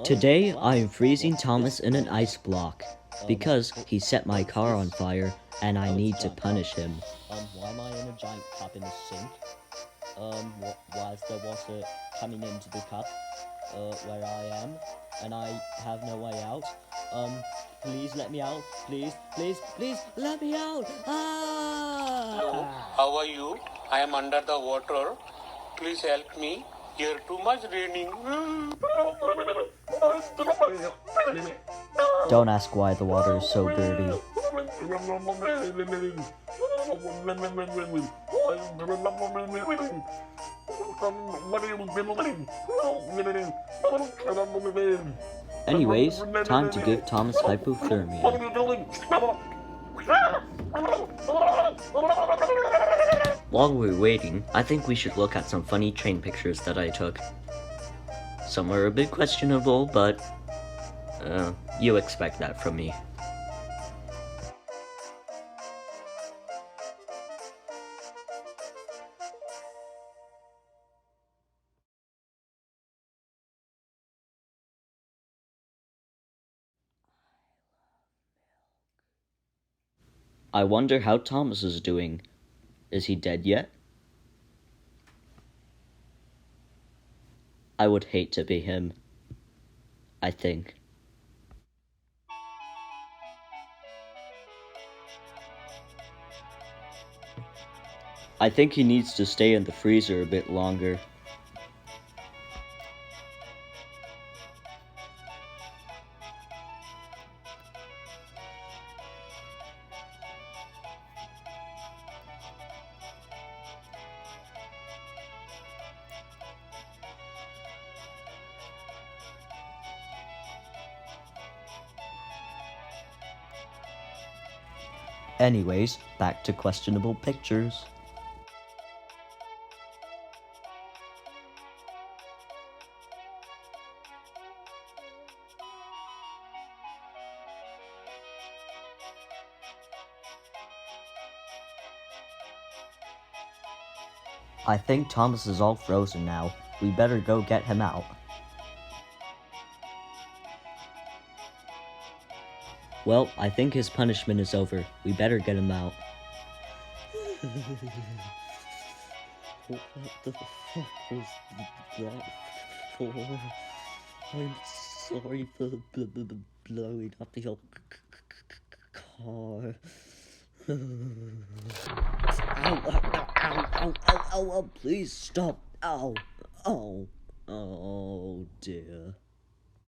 Today, I am freezing Thomas in an ice block because he set my car on fire and I need to punish him. Why am I in a giant cup in the sink? Why is there water coming into the cup, where I am, and I have no way out? Please let me out. Please let me out. Hello, how are you? I am under the water. Please help me. Here too much raining. Don't ask why the water is so dirty. Anyways, time to give Thomas hypothermia. While we're waiting, I think we should look at some funny train pictures that I took. Some are a bit questionable, but you expect that from me. I wonder how Thomas is doing. Is he dead yet? I would hate to be him. I think. I think he needs to stay in the freezer a bit longer. Anyways, back to questionable pictures. I think Thomas is all frozen now. We better go get him out. Well, I think his punishment is over. We better get him out. What the fuck was that for? I'm sorry for blowing up your car. Ow, please stop. Ow, oh dear.